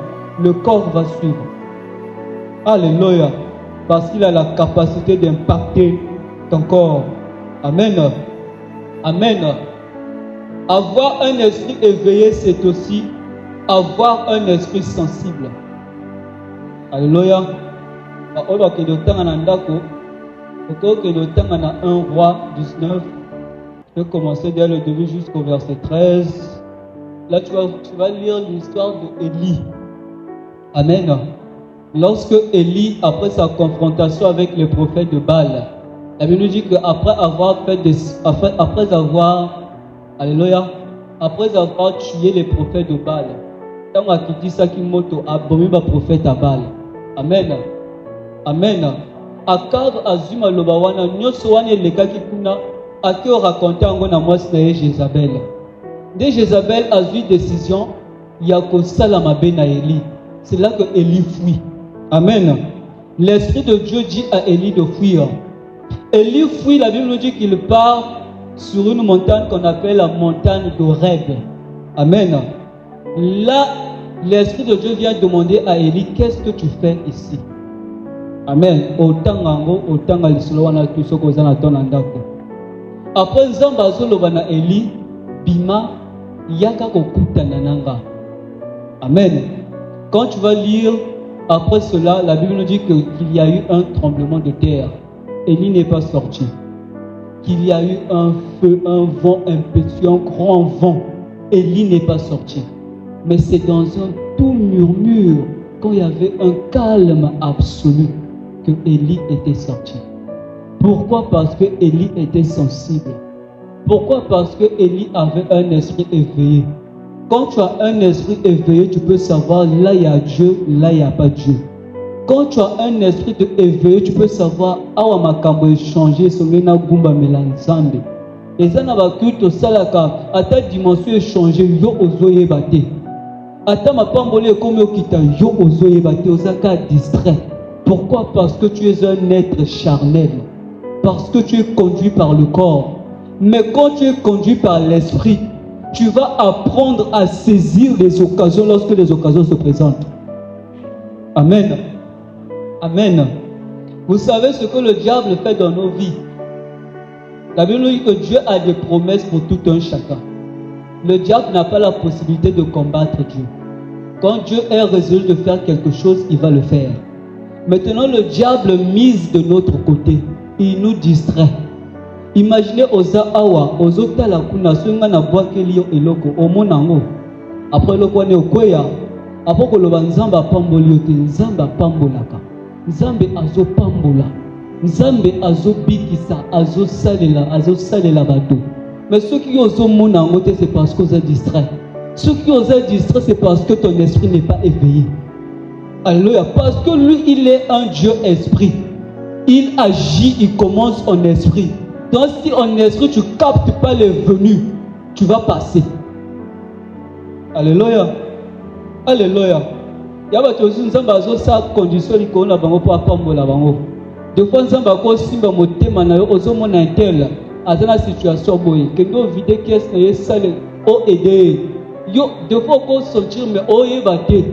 Speaker 1: le corps va suivre. Alléluia. Parce qu'il a la capacité d'impacter ton corps. Amen. Amen. Avoir un esprit éveillé, c'est aussi avoir un esprit sensible. Alléluia. On que le temps en andako, que le temps en 1 Roi 19, Je vais commencer dès le début jusqu'au verset 13. Là, tu vas lire l'histoire de Élie. Amen. Lorsque Élie, après sa confrontation avec les prophètes de Baal, la Bible nous dit qu'après avoir tué les prophètes de Baal, tant a dit ça qui moto a abomi ba prophète à Baal. Amen. Amen. Akab azuma lobawana nyoso wana lekaki kuna ake raconter ngo na mwasi na Jézabel. Dès Jézabel a eu décision ya ko sala mabe na Élie. C'est là que Élie fuit. Amen. L'Esprit de Dieu dit à Élie de fuir. Élie fuit, la Bible nous dit qu'il part sur une montagne qu'on appelle la montagne d'Horeb. Amen. Là, l'Esprit de Dieu vient demander à Élie, qu'est-ce que tu fais ici? Amen. Après Zambazo Lobana Élie, Bima, Yaka Kokuta Nananga. Amen. Quand tu vas lire après cela, la Bible nous dit qu'il y a eu un tremblement de terre. Élie n'est pas sorti. Qu'il y a eu un feu, un vent impétueux, un grand vent. Élie n'est pas sorti. Mais c'est dans un tout murmure, quand il y avait un calme absolu, que Élie était sorti. Pourquoi? Parce que Élie était sensible. Pourquoi? Parce que Élie avait un esprit éveillé. Quand tu as un esprit éveillé, tu peux savoir là il y a Dieu, là il n'y a pas Dieu. Quand tu as un esprit éveillé, tu peux savoir awa makambo échanger songena gumba melanzambe. Et ça n'a pas culte salaka à ta dimension échanger yo ozoye bate. Ata mapambole comme yo kita yo ozoye bate osaka distrait. Pourquoi? Parce que tu es un être charnel. Parce que tu es conduit par le corps. Mais quand tu es conduit par l'esprit, tu vas apprendre à saisir les occasions lorsque les occasions se présentent. Amen. Amen. Vous savez ce que le diable fait dans nos vies. La Bible dit que Dieu a des promesses pour tout un chacun. Le diable n'a pas la possibilité de combattre Dieu. Quand Dieu est résolu de faire quelque chose, il va le faire. Maintenant, le diable mise de notre côté. Il nous distrait. Imaginez oza awa, ozota la kuna sunga na bwakeli eloko omonango. Après le kwane okoya, après que le nzamba pamboli yote nzamba pambolaka. Nzambe azo pambola. Nzambe azo bikisa, azo salela bato. Mais ceux qui osent monango c'est parce que vous êtes distrait. Ceux qui osent être distrait, c'est parce que ton esprit n'est pas éveillé. Alléluia. Parce que lui, il est un Dieu esprit. Il agit, il commence en esprit. Donc si en esprit tu ne captes pas les venus, tu vas passer. Alléluia. Alléluia. Il y a des conditions qui sont bango. Des fois, nous avons simba motema na yo ozomo na intel azana situation boye que nous vider caisse na yesale o aider yo des fois ko sortir mais o yebate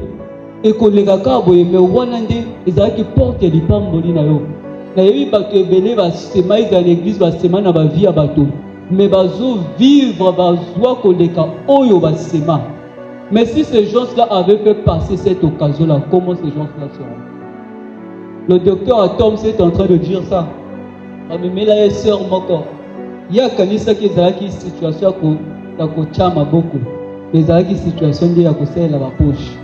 Speaker 1: et ko lega ka boye mais wana nde ezaki porte di pamboli na yo na yebi bato ebele ba sema dans l'église ba sema na ba vie ya bato mais bazo vivre bazwa ko leka oyo ba sema. Mais si ces gens-là avaient fait passer cette occasion-là, comment ces gens-là seront? Le docteur Atom est en train de dire ça. Mais là, il y a sœur moko. Il y a kanisa qui est une situation qui chama beaucoup. Mais il y a une situation qui est la poche.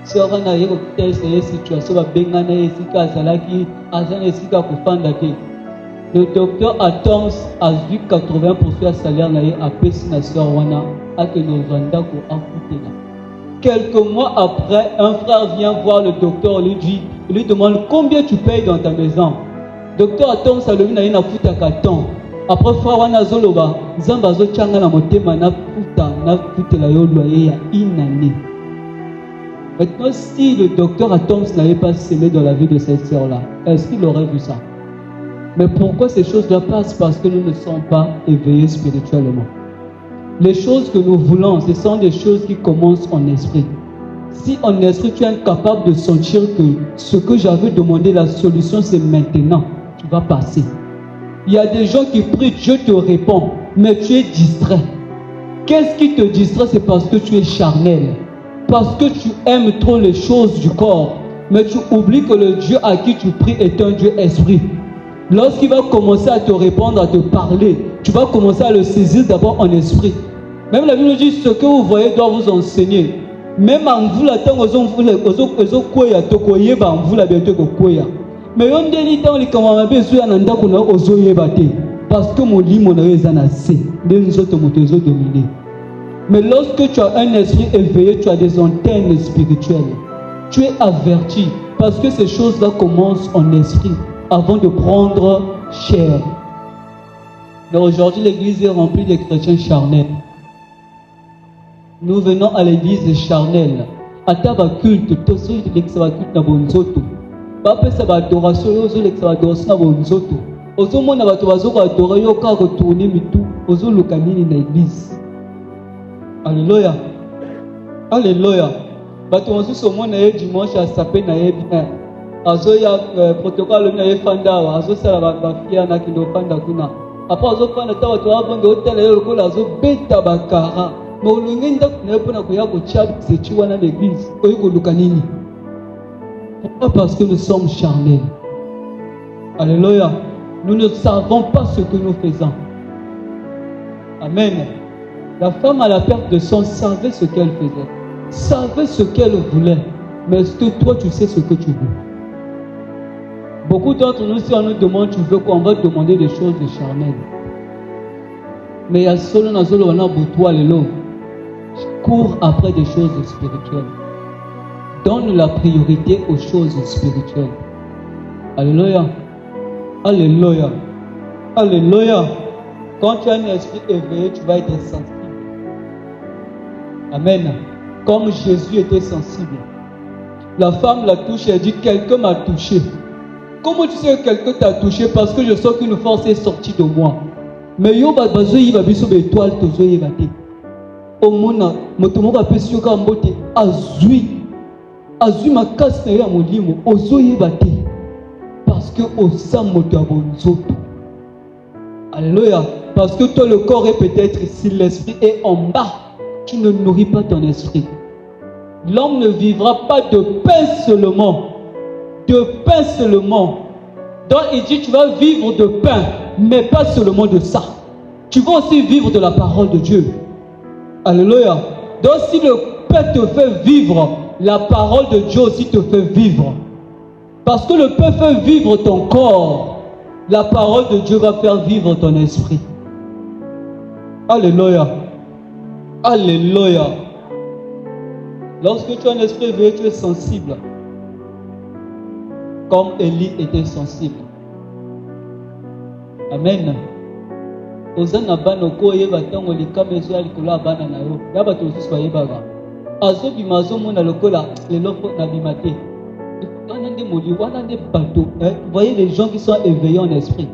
Speaker 1: Sœur na yeko telle situation ba bengana esika azalaki azana esika kufanda te. Le docteur Atom a vu 80% de salaire na ye a pesi na sœur wana a que nos ndako akutela. Quelques mois après, un frère vient voir le docteur, il lui demande combien tu payes dans ta maison. Docteur Atom Salomi na ina futa katon. Après frère wana zoloba, nzamba zo changa na motema na futa la yo loyer ya une année. Maintenant, si le docteur Atom n'avait pas semé dans la vie de cette sœur-là, est-ce qu'il aurait vu ça? Mais pourquoi ces choses-là passent? Parce que nous ne sommes pas éveillés spirituellement. Les choses que nous voulons, ce sont des choses qui commencent en esprit. Si en esprit tu es incapable de sentir que ce que j'avais demandé, la solution c'est maintenant, tu vas passer. Il y a des gens qui prient, Dieu te répond, mais tu es distrait. Qu'est-ce qui te distrait? C'est parce que tu es charnel. Parce que tu aimes trop les choses du corps. Mais tu oublies que le Dieu à qui tu pries est un Dieu esprit. Lorsqu'il va commencer à te répondre, à te parler, tu vas commencer à le saisir d'abord en esprit. Même la Bible dit ce que vous voyez doit vous enseigner. Même en vous la temps mais on dit dans les camarades parce que mon lit mon est assez. Mais lorsque tu as un esprit éveillé, tu as des antennes spirituelles. Tu es averti parce que ces choses-là commencent en esprit avant de prendre chair. Mais aujourd'hui, l'église est remplie de chrétiens charnels. Nous venons à l'église charnelle. À table culte, tout ce qui est culte na bonzoto. Pas ça va adoration, ozo l'ex adoration na bonzoto. Ozo mona bato bazoko adorer yo ka retourner mitu, ozo lokanini na église. Alléluia. Alléluia. Bato mosusu mona ye dimanche à sapé na ye bien. Azo ya protocole na ye fanda, azo sala ba fia na kindo fanda kuna. Après azo fanda ta bato abonge hotel yo lokola azo beta bakara. Mais au lieu de l'église, pourquoi? Parce que nous sommes charnels. Alléluia. Nous ne savons pas ce que nous faisons. Amen. La femme à la perte de sang savait ce qu'elle faisait, savait ce qu'elle voulait. Mais est-ce que toi tu sais ce que tu veux? Beaucoup d'entre nous, si on nous demande tu veux quoi, on va demander des choses charnelles. Mais il y a solo na solo na boutwa lelo. Cours après des choses spirituelles. Donne la priorité aux choses spirituelles. Alléluia. Alléluia. Alléluia. Quand tu as un esprit éveillé, tu vas être sensible. Amen. Comme Jésus était sensible. La femme l'a touché, elle dit quelqu'un m'a touché. Comment tu sais que quelqu'un t'a touché? Parce que je sens qu'une force est sortie de moi. Mais yo bazo yi ba biso be étoile tozo yi ba te. Au mona motomo ba pesio ka mbote azui makasi na ya molimo ozo yi ba te. Parce que au sang moto abonzoto. Alléluia. Parce que toi le corps est peut-être ici, l'esprit est en bas. Tu ne nourris pas ton esprit. L'homme ne vivra pas de pain seulement. De pain seulement. Donc il dit tu vas vivre de pain, mais pas seulement de ça. Tu vas aussi vivre de la parole de Dieu. Alléluia. Donc si le pain te fait vivre, la parole de Dieu aussi te fait vivre. Parce que le pain fait vivre ton corps. La parole de Dieu va faire vivre ton esprit. Alléluia. Alléluia. Lorsque tu as un esprit éveillé, tu es sensible. Comme Élie était sensible. Amen. Ozana bano ko yeba tango likame zo alikola bana na yo. Yaba to zuwa yeba. Azo bimazo mona lokola lelofo na bimate. Vous voyez les gens qui sont éveillés en esprit.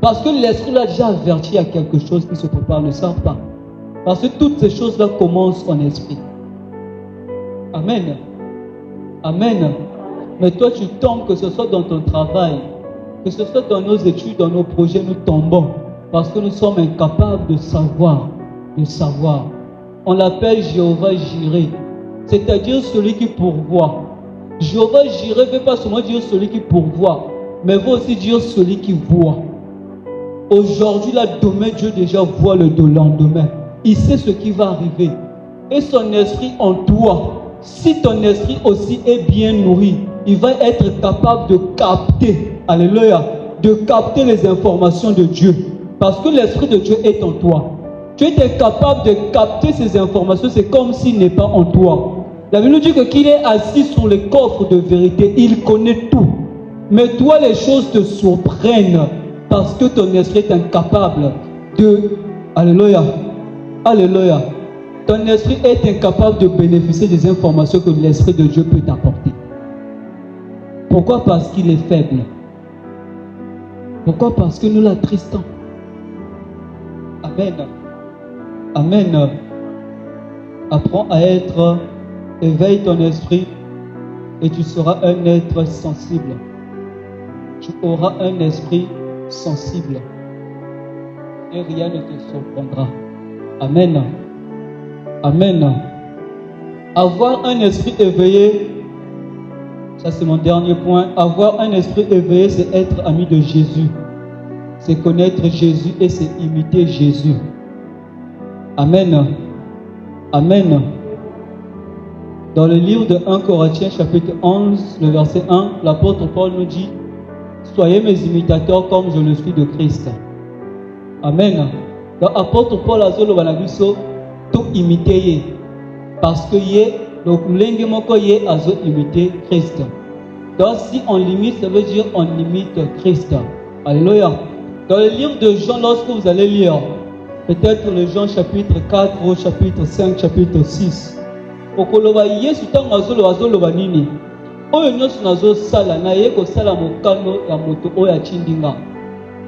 Speaker 1: Parce que l'esprit l'a déjà averti à quelque chose qui se prépare, ne savent pas. Parce que toutes ces choses-là commencent en esprit. Amen. Amen. Mais toi tu tombes, que ce soit dans ton travail, que ce soit dans nos études, dans nos projets, nous tombons. Parce que nous sommes incapables de savoir. On l'appelle Jéhovah Jireh. C'est-à-dire celui qui pourvoit. Jéhovah Jireh ne veut pas seulement dire celui qui pourvoit, mais veut aussi dire celui qui voit. Aujourd'hui, là, demain, Dieu déjà voit le lendemain. Il sait ce qui va arriver. Et son esprit en toi, si ton esprit aussi est bien nourri, il va être capable de capter, alléluia, de capter les informations de Dieu. Parce que l'esprit de Dieu est en toi. Tu es capable de capter ces informations, c'est comme s'il n'est pas en toi. La Bible dit que qu'il est assis sur les coffres de vérité, il connaît tout. Mais toi, les choses te surprennent parce que ton esprit est incapable de... Alléluia. Alléluia. Ton esprit est incapable de bénéficier des informations que l'Esprit de Dieu peut t'apporter. Pourquoi? Parce qu'il est faible. Pourquoi? Parce que nous l'attristons. Amen. Amen. Apprends à être... Éveille ton esprit et tu seras un être sensible. Tu auras un esprit sensible. Et rien ne te surprendra. Amen. Amen. Avoir un esprit éveillé, ça c'est mon dernier point. Avoir un esprit éveillé, c'est être ami de Jésus. c'est connaître Jésus et c'est imiter Jésus. Amen. Amen. Dans le livre de 1 Corinthiens chapitre 11, le verset 1, l'apôtre Paul nous dit: soyez mes imitateurs comme je le suis de Christ. Amen. Donc l'apôtre Paul a dit tout imiter parce que donc l'engue a imité Christ. Donc si on limite, ça veut dire on imite Christ. Alléluia. Dans le livre de Jean, lorsque vous allez lire peut-être le Jean chapitre 4 ou chapitre 5, chapitre 6, okoloba yesu tango azoloba nini oyo nyonso nazosala na ye kosala mokano ya moto oyo atindinga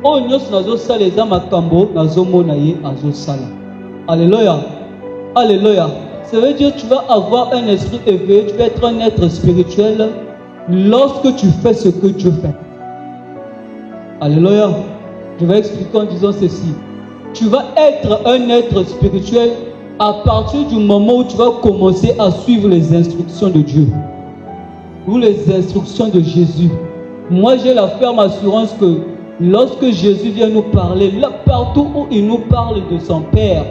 Speaker 1: oyo nyonso nazosala eza makambo nazomona ye azosala. Alléluia. Alléluia. Ça veut dire que tu vas avoir un esprit éveillé, tu vas être un être spirituel lorsque tu fais ce que Dieu fait. Alléluia. Je vais expliquer en disant ceci. Tu vas être un être spirituel à partir du moment où tu vas commencer à suivre les instructions de Dieu ou les instructions de Jésus. Moi, j'ai la ferme assurance que lorsque Jésus vient nous parler, là, partout où il nous parle de son Père,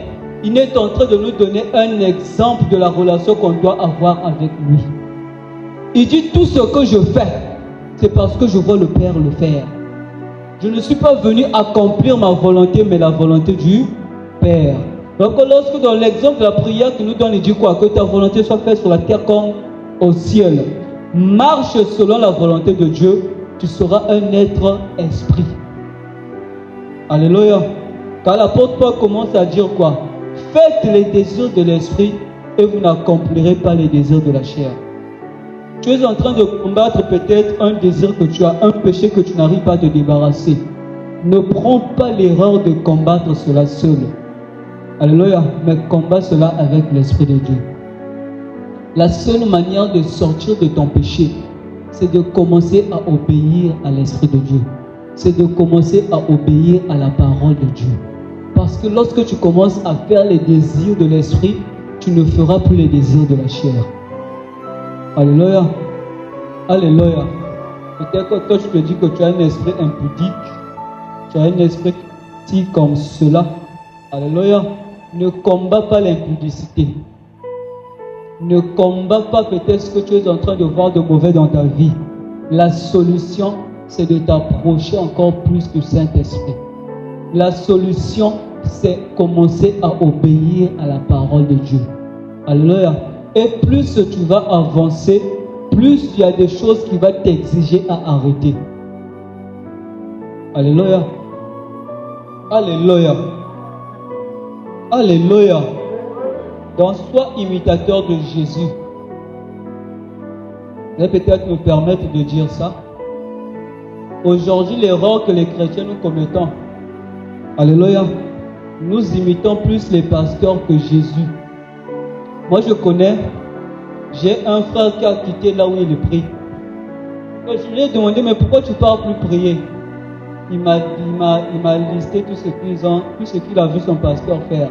Speaker 1: il est en train de nous donner un exemple de la relation qu'on doit avoir avec lui. Il dit: tout ce que je fais, c'est parce que je vois le Père le faire. Je ne suis pas venu accomplir ma volonté, mais la volonté du Père. Donc lorsque dans l'exemple de la prière que nous donne, il dit quoi? Que ta volonté soit faite sur la terre comme au ciel. Marche selon la volonté de Dieu, tu seras un être esprit. Alléluia. Car l'apôtre Paul commence à dire quoi? Faites les désirs de l'esprit et vous n'accomplirez pas les désirs de la chair. Tu es en train de combattre peut-être un désir que tu as, un péché que tu n'arrives pas à te débarrasser. Ne prends pas l'erreur de combattre cela seul. Alléluia. Mais combat cela avec l'Esprit de Dieu. La seule manière de sortir de ton péché, c'est de commencer à obéir à l'Esprit de Dieu. C'est de commencer à obéir à la parole de Dieu. Parce que lorsque tu commences à faire les désirs de l'Esprit, tu ne feras plus les désirs de la chair. Alléluia. Alléluia. Peut-être que toi, tu te dis que tu as un esprit impudique. Tu as un esprit petit comme cela. Alléluia. Ne combat pas l'impudicité. Ne combat pas peut-être ce que tu es en train de voir de mauvais dans ta vie. La solution, c'est de t'approcher encore plus du Saint-Esprit. La solution, c'est commencer à obéir à la parole de Dieu. Alléluia. Et plus tu vas avancer, plus il y a des choses qui vont t'exiger à arrêter. Alléluia. Alléluia. Alléluia. Donc, sois imitateur de Jésus. Je vais peut-être me permettre de dire ça. Aujourd'hui, l'erreur que les chrétiens nous commettons, alléluia, nous imitons plus les pasteurs que Jésus. Moi, je connais, j'ai un frère qui a quitté là où il prie. Donc, je lui ai demandé, mais pourquoi tu ne pars plus prier? Il m'a listé tout ce qu'il a vu son pasteur faire.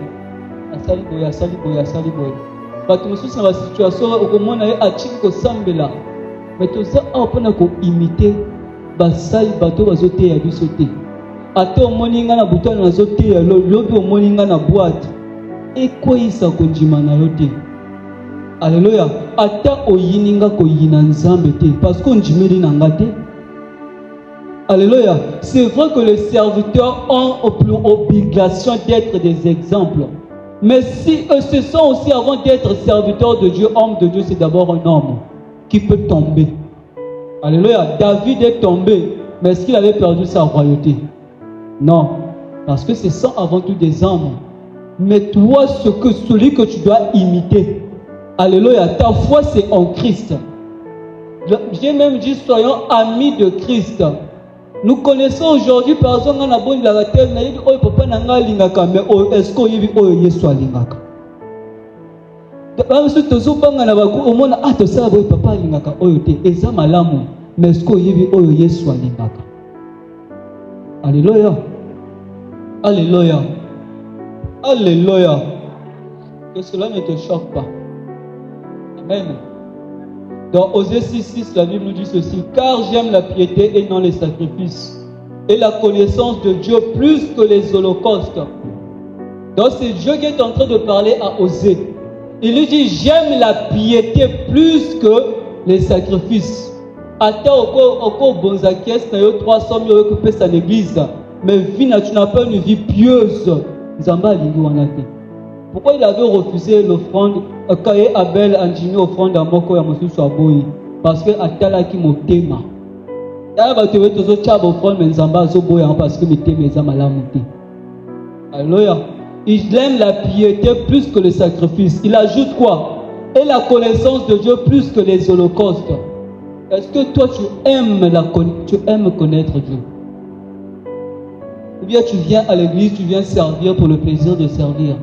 Speaker 1: Asaliboya. Parce que nous sommes dans la situation où on a acheté que Sambela. Mais tout ça, on peut imiter. Basali bato bazote ya bisote. Ate omoninga na butana na zote ya lobi omoninga na boîte. Ekoyisa konjima na yote. Alléluia. Ata oyininga ko yina nzambe te parce qu'on jimeli na ngate. Alléluia. C'est vrai que les serviteurs ont obligation d'être des exemples. Mais si eux se sont aussi avant d'être serviteurs de Dieu, homme de Dieu, c'est d'abord un homme qui peut tomber. Alléluia. David est tombé, mais est-ce qu'il avait perdu sa royauté? Non. Parce que ce sont avant tout des hommes. Mais toi, celui que tu dois imiter, alléluia, ta foi c'est en Christ. J'ai même dit, soyons amis de Christ. Nous connaissons aujourd'hui, par exemple, dans la bonne de la terre, mais est-ce qu'on y vit au Yesu alingaka? Mais est-ce qu'on y vit au Yesu alingaka? Alléluia. Alléluia. Alléluia. Que cela ne te choque pas. Amen. Dans Osée 6:6, la Bible nous dit ceci: car j'aime la piété et non les sacrifices, et la connaissance de Dieu plus que les holocaustes. Donc c'est Dieu qui est en train de parler à Osée. Il lui dit, j'aime la piété plus que les sacrifices. Attends, au bonzakies, tu as 300 000 euros que à l'église. Mais tu n'as pas une vie pieuse. Pourquoi il avait refusé l'offrande quand Abel a dit l'offrande à Moko et à Moussou Soaboui? Parce que Atala qui m'a téma. Parce que Alléluia. Il aime la piété plus que le sacrifice. Il ajoute quoi? Et la connaissance de Dieu plus que les holocaustes. Est-ce que toi tu aimes connaître Dieu? Ou bien tu viens à l'église, tu viens servir pour le plaisir de servir?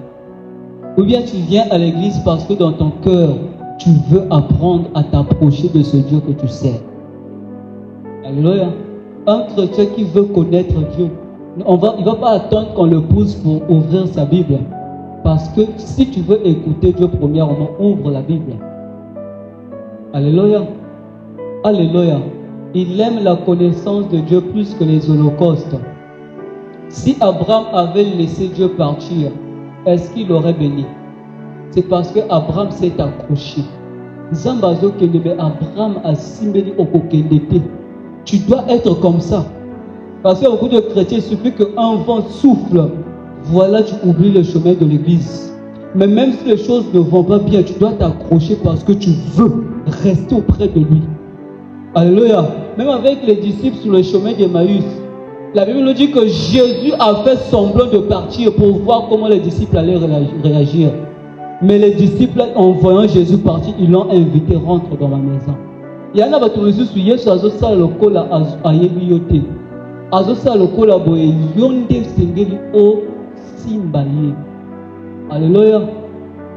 Speaker 1: Ou bien tu viens à l'église parce que dans ton cœur, tu veux apprendre à t'approcher de ce Dieu que tu sers? Alléluia. Un chrétien qui veut connaître Dieu, il ne va pas attendre qu'on le pousse pour ouvrir sa Bible. Parce que si tu veux écouter Dieu premièrement, ouvre la Bible. Alléluia. Alléluia. Il aime la connaissance de Dieu plus que les holocaustes. Si Abraham avait laissé Dieu partir, est-ce qu'il aurait béni? C'est parce que Abraham s'est accroché. Zambazo Kendebe, Abraham a simbeli okokendete. Tu dois être comme ça. Parce que beaucoup de chrétiens, il suffit qu'un vent souffle, voilà, tu oublies le chemin de l'église. Mais même si les choses ne vont pas bien, tu dois t'accrocher parce que tu veux rester auprès de lui. Alléluia. Même avec les disciples sur le chemin d'Emmaüs, la Bible nous dit que Jésus a fait semblant de partir pour voir comment les disciples allaient réagir. Mais les disciples, en voyant Jésus partir, ils l'ont invité, rentre dans la maison. Il y en a qui ont dit, Yesu azosa lokola ayebiyote. Azosa lokola boye yonde sengeli o simbaye. Alléluia.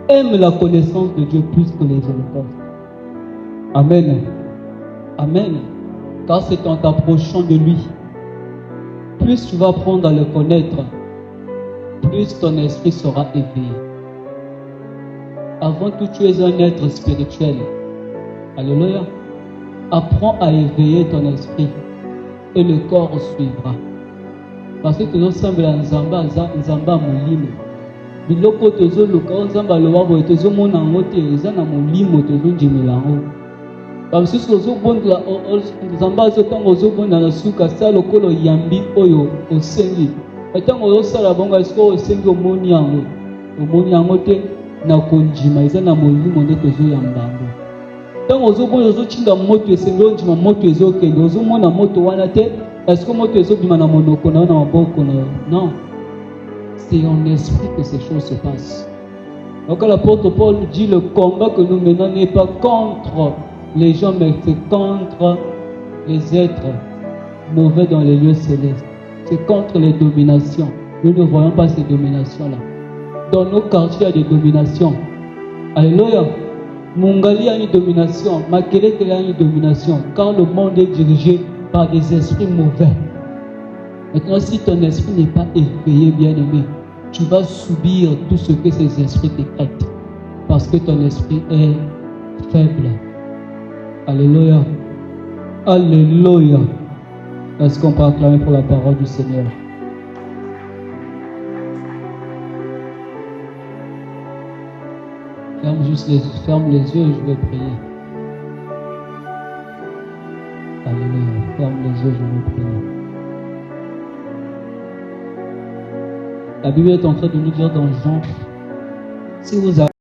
Speaker 1: Aime la connaissance de Dieu plus que les holocaustes. Amen. Amen. Car c'est en t'approchant de lui, plus tu vas apprendre à le connaître, plus ton esprit sera éveillé. Avant tout, tu es un être spirituel. Alléluia. Apprends à éveiller ton esprit et le corps suivra. Parce que tu sembles à Nzamba Moulimo. Biloko tozo luka Nzamba loabo tozo mona ngote ezana Moulimo tozo njimilango. Parce que tozo bondla Nzamba zo tango zo bonda na suka sa lokolo yambi oyo osengi. Etango zo sala bonga esko osengi omoni yango. Omoni yango te na konjima ezana Moulimo nde tozo yambango. Tant aux autres, aux autres, moto et c'est l'autre, moto et autres, et aux autres, moto wanate, est-ce que moto et autres, bimana monokona, na boko non. C'est en esprit que ces choses se passent. Donc l'apôtre Paul dit le combat que nous menons n'est pas contre les gens, mais c'est contre les êtres mauvais dans les lieux célestes. C'est contre les dominations. Nous ne voyons pas ces dominations-là. Dans nos quartiers, il y a des dominations. Alléluia. Mungali a une domination, Makeleke a une domination, car le monde est dirigé par des esprits mauvais. Maintenant, si ton esprit n'est pas éveillé, bien-aimé, tu vas subir tout ce que ces esprits décrètent, parce que ton esprit est faible. Alléluia. Alléluia. Est-ce qu'on peut acclamer pour la parole du Seigneur? Ferme les yeux et je vais prier. Alléluia. Ferme les yeux, je vais prier. La Bible est en train de nous dire dans Jean, si vous avez